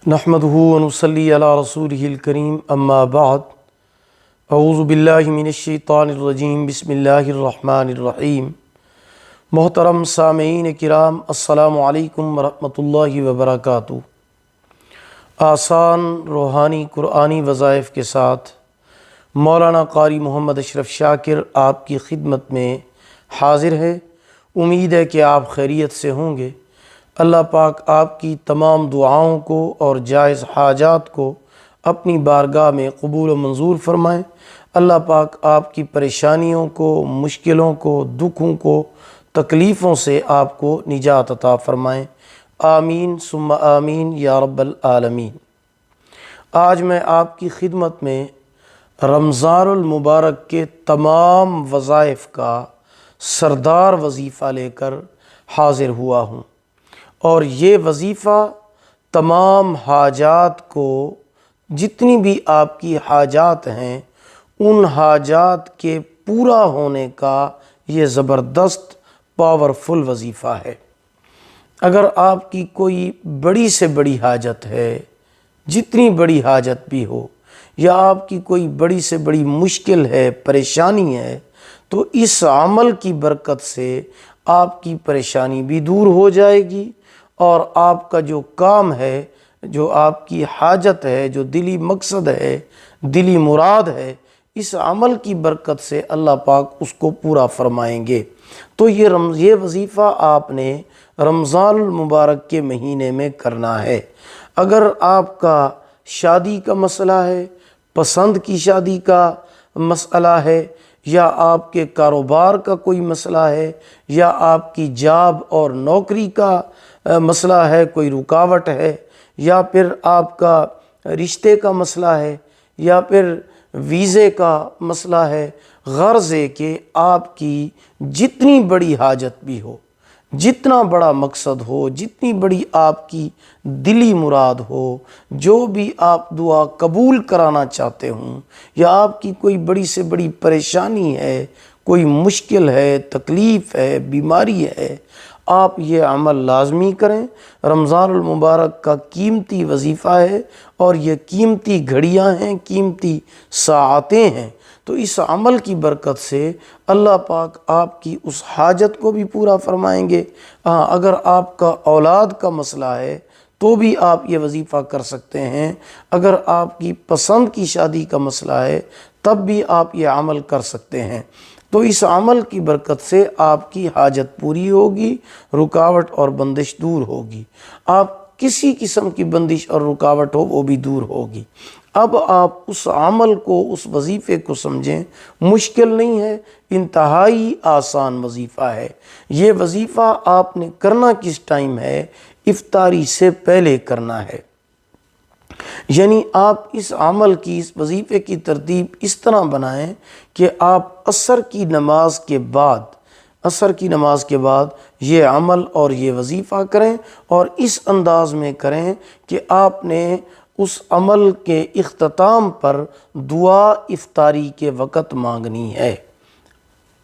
نحمدہ ونصلی علی رسولہ الکریم اما بعد اعوذ باللہ من الشیطان الرجیم بسم اللہ الرحمن الرحیم۔ محترم سامعین کرام، السلام علیکم ورحمۃ اللہ وبرکاتہ۔ آسان روحانی قرآنی وظائف کے ساتھ مولانا قاری محمد اشرف شاکر آپ کی خدمت میں حاضر ہے۔ امید ہے کہ آپ خیریت سے ہوں گے۔ اللہ پاک آپ کی تمام دعاؤں کو اور جائز حاجات کو اپنی بارگاہ میں قبول و منظور فرمائیں۔ اللہ پاک آپ کی پریشانیوں کو، مشکلوں کو، دکھوں کو، تکلیفوں سے آپ کو نجات عطا فرمائیں۔ آمین ثم آمین یا رب العالمین۔ آج میں آپ کی خدمت میں رمضان المبارک کے تمام وظائف کا سردار وظیفہ لے کر حاضر ہوا ہوں، اور یہ وظیفہ تمام حاجات کو، جتنی بھی آپ کی حاجات ہیں، ان حاجات کے پورا ہونے کا یہ زبردست پاورفل وظیفہ ہے۔ اگر آپ کی کوئی بڑی سے بڑی حاجت ہے، جتنی بڑی حاجت بھی ہو، یا آپ کی کوئی بڑی سے بڑی مشکل ہے، پریشانی ہے، تو اس عمل کی برکت سے آپ کی پریشانی بھی دور ہو جائے گی، اور آپ کا جو کام ہے، جو آپ کی حاجت ہے، جو دلی مقصد ہے، دلی مراد ہے، اس عمل کی برکت سے اللہ پاک اس کو پورا فرمائیں گے۔ تو یہ وظیفہ آپ نے رمضان المبارک کے مہینے میں کرنا ہے۔ اگر آپ کا شادی کا مسئلہ ہے، پسند کی شادی کا مسئلہ ہے، یا آپ کے کاروبار کا کوئی مسئلہ ہے، یا آپ کی جاب اور نوکری کا مسئلہ ہے، کوئی رکاوٹ ہے، یا پھر آپ کا رشتے کا مسئلہ ہے، یا پھر ویزے کا مسئلہ ہے، غرض ہے کہ آپ کی جتنی بڑی حاجت بھی ہو، جتنا بڑا مقصد ہو، جتنی بڑی آپ کی دلی مراد ہو، جو بھی آپ دعا قبول کرانا چاہتے ہوں، یا آپ کی کوئی بڑی سے بڑی پریشانی ہے، کوئی مشکل ہے، تکلیف ہے، بیماری ہے، آپ یہ عمل لازمی کریں۔ رمضان المبارک کا قیمتی وظیفہ ہے، اور یہ قیمتی گھڑیاں ہیں، قیمتی ساعتیں ہیں۔ تو اس عمل کی برکت سے اللہ پاک آپ کی اس حاجت کو بھی پورا فرمائیں گے۔ اگر آپ کا اولاد کا مسئلہ ہے تو بھی آپ یہ وظیفہ کر سکتے ہیں۔ اگر آپ کی پسند کی شادی کا مسئلہ ہے تب بھی آپ یہ عمل کر سکتے ہیں۔ تو اس عمل کی برکت سے آپ کی حاجت پوری ہوگی، رکاوٹ اور بندش دور ہوگی۔ آپ کسی قسم کی بندش اور رکاوٹ ہو وہ بھی دور ہوگی۔ اب آپ اس عمل کو، اس وظیفے کو سمجھیں، مشکل نہیں ہے، انتہائی آسان وظیفہ ہے۔ یہ وظیفہ آپ نے کرنا کس ٹائم ہے؟ افطاری سے پہلے کرنا ہے۔ یعنی آپ اس عمل کی، اس وظیفے کی ترتیب اس طرح بنائیں کہ آپ عصر کی نماز کے بعد یہ عمل اور یہ وظیفہ کریں، اور اس انداز میں کریں کہ آپ نے اس عمل کے اختتام پر دعا افطاری کے وقت مانگنی ہے۔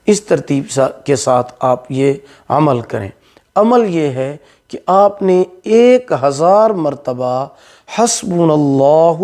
اس ترتیب کے ساتھ آپ یہ عمل کریں۔ عمل یہ ہے کہ آپ نے 1000 مرتبہ حسبنا اللہ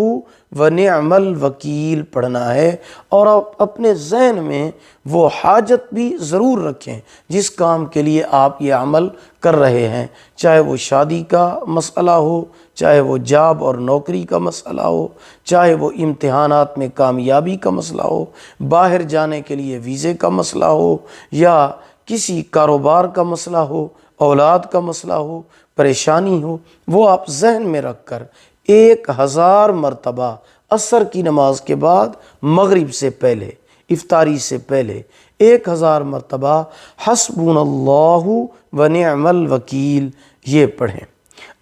و نعم الوکیل پڑھنا ہے، اور آپ اپنے ذہن میں وہ حاجت بھی ضرور رکھیں جس کام کے لیے آپ یہ عمل کر رہے ہیں، چاہے وہ شادی کا مسئلہ ہو، چاہے وہ جاب اور نوکری کا مسئلہ ہو، چاہے وہ امتحانات میں کامیابی کا مسئلہ ہو، باہر جانے کے لیے ویزے کا مسئلہ ہو، یا کسی کاروبار کا مسئلہ ہو، اولاد کا مسئلہ ہو، پریشانی ہو، وہ آپ ذہن میں رکھ کر 1000 مرتبہ عصر کی نماز کے بعد، مغرب سے پہلے، افطاری سے پہلے 1000 مرتبہ حسبنا اللہ و نعم الوکیل یہ پڑھیں۔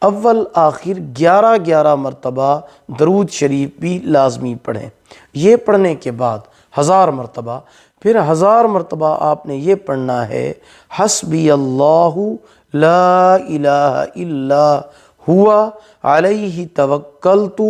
اول آخر 11 مرتبہ درود شریف بھی لازمی پڑھیں۔ یہ پڑھنے کے بعد 1000 مرتبہ، پھر 1000 مرتبہ آپ نے یہ پڑھنا ہے حسبی اللہ لا الہ الا ہوا علیہ توکلت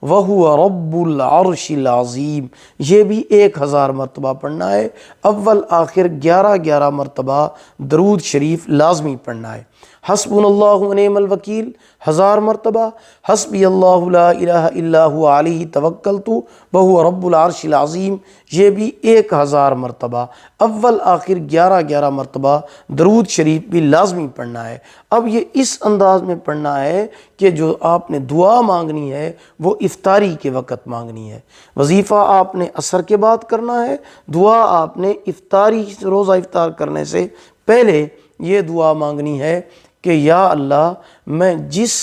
وہو رب العرش العظیم۔ یہ بھی 1000 مرتبہ پڑھنا ہے۔ اول آخر 11 مرتبہ درود شریف لازمی پڑھنا ہے۔ حسبنا اللہ و نعم الوکیل 1000 مرتبہ، حسبی اللہ لا الہ الا هو علیہ توکلت وہو رب العرش العظیم، یہ بھی 1000 مرتبہ۔ اول آخر 11 مرتبہ درود شریف بھی لازمی پڑھنا ہے۔ اب یہ اس انداز میں پڑھنا ہے کہ جو آپ نے دعا مانگنی ہے وہ افطاری کے وقت مانگنی ہے۔ وظیفہ آپ نے عصر کے بعد کرنا ہے، دعا آپ نے افطاری روزہ افطار کرنے سے پہلے یہ دعا مانگنی ہے کہ یا اللہ میں جس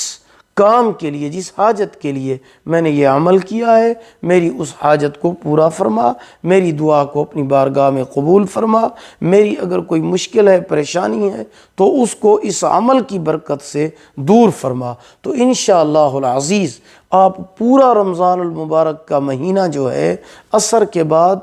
کام کے لیے، جس حاجت کے لیے میں نے یہ عمل کیا ہے، میری اس حاجت کو پورا فرما، میری دعا کو اپنی بارگاہ میں قبول فرما، میری اگر کوئی مشکل ہے، پریشانی ہے تو اس کو اس عمل کی برکت سے دور فرما۔ تو انشاءاللہ العزیز آپ پورا رمضان المبارک کا مہینہ جو ہے عصر کے بعد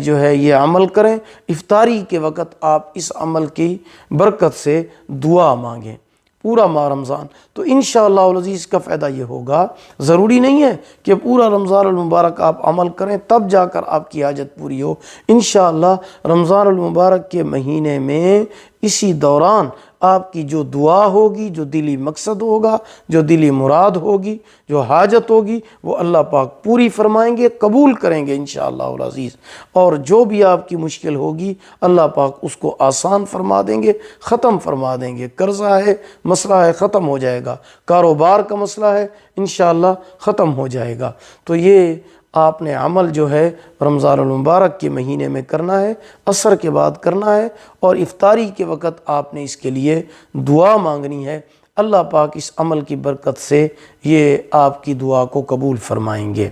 جو ہے یہ عمل کریں، افطاری کے وقت آپ اس عمل کی برکت سے دعا مانگیں پورا ماہ رمضان۔ تو انشاءاللہ العزیز کا فائدہ یہ ہوگا، ضروری نہیں ہے کہ پورا رمضان المبارک آپ عمل کریں تب جا کر آپ کی حاجت پوری ہو۔ انشاءاللہ رمضان المبارک کے مہینے میں اسی دوران آپ کی جو دعا ہوگی، جو دلی مقصد ہوگا، جو دلی مراد ہوگی، جو حاجت ہوگی، وہ اللہ پاک پوری فرمائیں گے، قبول کریں گے انشاءاللہ العزیز۔ اور جو بھی آپ کی مشکل ہوگی اللہ پاک اس کو آسان فرما دیں گے، ختم فرما دیں گے۔ قرضہ ہے، مسئلہ ہے، ختم ہو جائے گا۔ کاروبار کا مسئلہ ہے، انشاءاللہ ختم ہو جائے گا۔ تو یہ آپ نے عمل جو ہے رمضان المبارک کے مہینے میں کرنا ہے، عصر کے بعد کرنا ہے، اور افطاری کے وقت آپ نے اس کے لیے دعا مانگنی ہے۔ اللہ پاک اس عمل کی برکت سے یہ آپ کی دعا کو قبول فرمائیں گے۔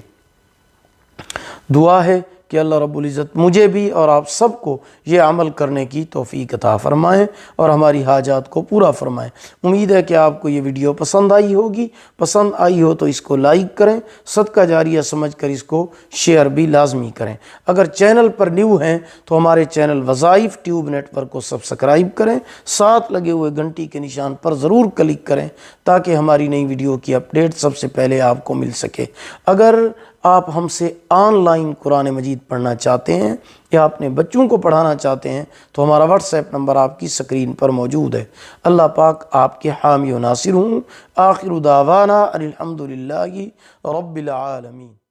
دعا ہے کہ اللہ رب العزت مجھے بھی اور آپ سب کو یہ عمل کرنے کی توفیق عطا فرمائیں اور ہماری حاجات کو پورا فرمائیں۔ امید ہے کہ آپ کو یہ ویڈیو پسند آئی ہوگی۔ پسند آئی ہو تو اس کو لائک کریں، صدقہ جاریہ سمجھ کر اس کو شیئر بھی لازمی کریں۔ اگر چینل پر نیو ہیں تو ہمارے چینل وظائف ٹیوب نیٹ ورک کو سبسکرائب کریں، ساتھ لگے ہوئے گھنٹی کے نشان پر ضرور کلک کریں تاکہ ہماری نئی ویڈیو کی اپڈیٹ سب سے پہلے آپ کو مل سکے۔ اگر آپ ہم سے آن لائن قرآن مجید پڑھنا چاہتے ہیں یا اپنے بچوں کو پڑھانا چاہتے ہیں تو ہمارا واٹس ایپ نمبر آپ کی سکرین پر موجود ہے۔ اللہ پاک آپ کے حامی و ناصر ہوں۔ آخر دعوانا الحمدللہ رب العالمین۔